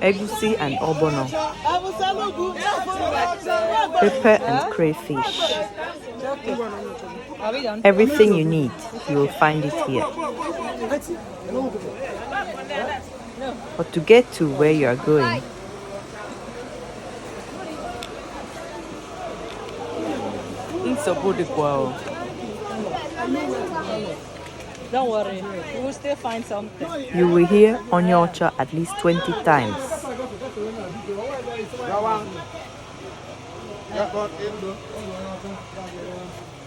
Egusi and obono, pepper and crayfish. Everything you need, you will find it here. But to get to where you are going, don't worry, you will still find something. You will hear Ncha at least 20 times.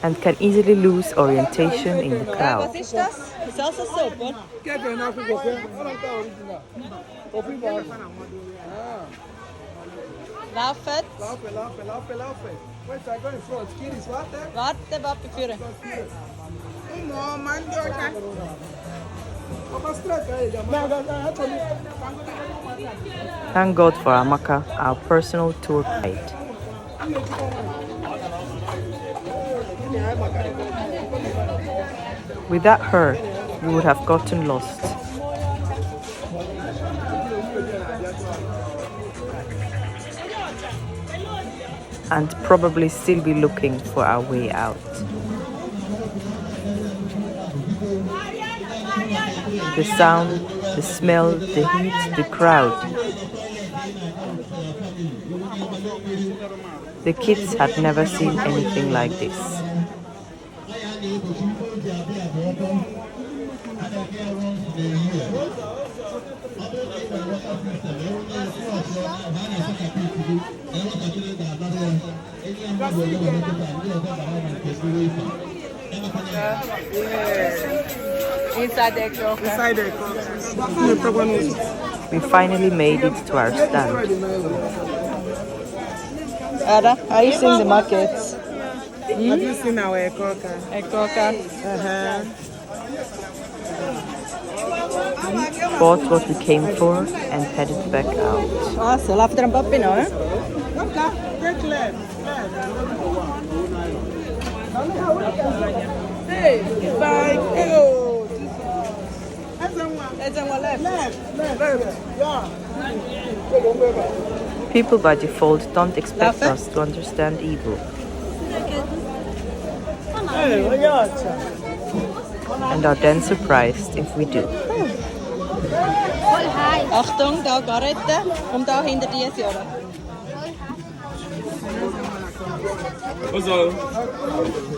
And can easily lose orientation in the crowd. What is this? It's also soap, huh? Laufen. Warte, Papi, führen. Thank God for Amaka, our personal tour guide. Without her, we would have gotten lost. And probably still be looking for our way out. The sound, the smell, the heat, the crowd. The kids had never seen anything like this. Inside the crock. We finally made it to our stand. Ada, are you seeing the markets? Have you seen our Eke Awka? Eke Awka. Bought what we came for and headed back out. Ah, so after a puppy now, eh? Hey, bye. Ezenwa left. Yeah. People by default don't expect us to understand Igbo. And are then surprised if we do. Achtung, da Garette und da hinter dir Ziora.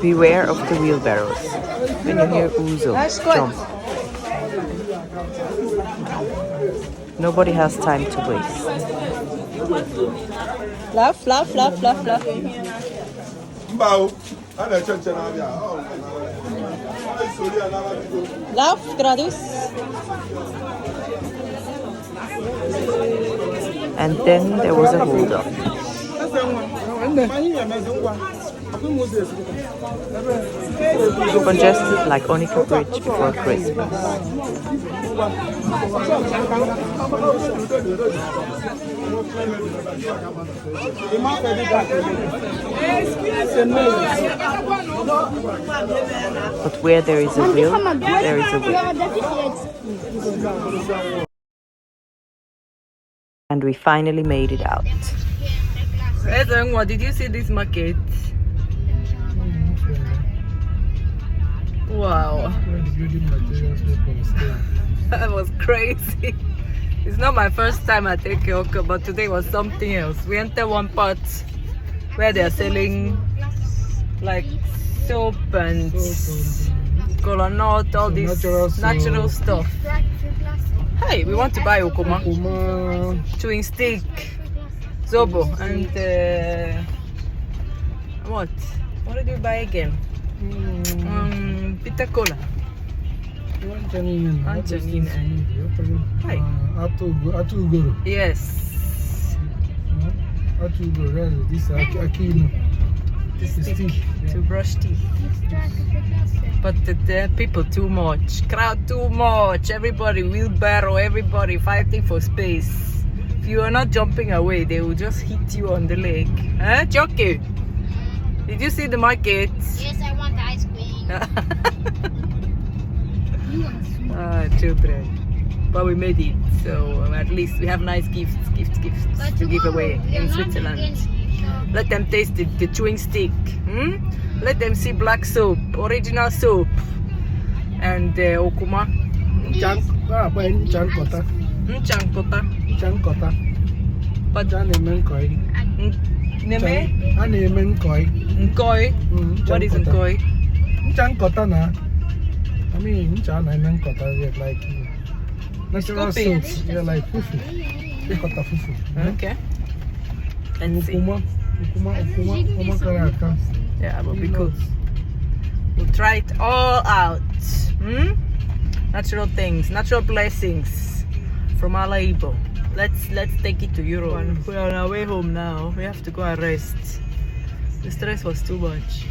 Beware of the wheelbarrows. When you hear Uzo, jump. Nobody has time to waste. Lauf. Lauf, geradeaus. And then there was a hold-up. Congested like Onika Bridge before Christmas. But where there is a will, there is a way. And we finally made it out. Ezenwa, did you see this market? Wow. That was crazy. It's not my first time at Eke Awka, but today was something else. We entered one part where they are selling like soap and kola nut, all this natural stuff. Hey, we want to buy Okwoma, chewing stick, Zobo, and what did we buy again? Bitter cola. Hi. Yes. The stick to brush teeth. But the people too much, crowd too much, everybody wheelbarrow, everybody fighting for space. If you are not jumping away, they will just hit you on the leg. Huh, Chijioke? Did you see the market? Yes, I want ice cream. Children. But we made it, so at least we have nice gifts But to give tomorrow, away we are in not Switzerland. against each other. Let them taste the chewing stick. Let them see black soap, original soap, and Okwoma. Ncha nkota. Ncha, nkota. Ncha nkota. Ncha na-eme nkoi. Neme? A na-eme nkoi. Nkoi. What is nkoi? Ncha nkota na. I mean, ncha na-eme nkota like natural Scooping. soaps. Yeah, like fufu. Nkota fufu. Okay. Let's see. Okwoma kara aka. Yeah, but be cool. We'll try it all out. Natural things, natural blessings from our Igbo. Let's take it to Europe. We're on our way home now. We have to go and rest. The stress was too much.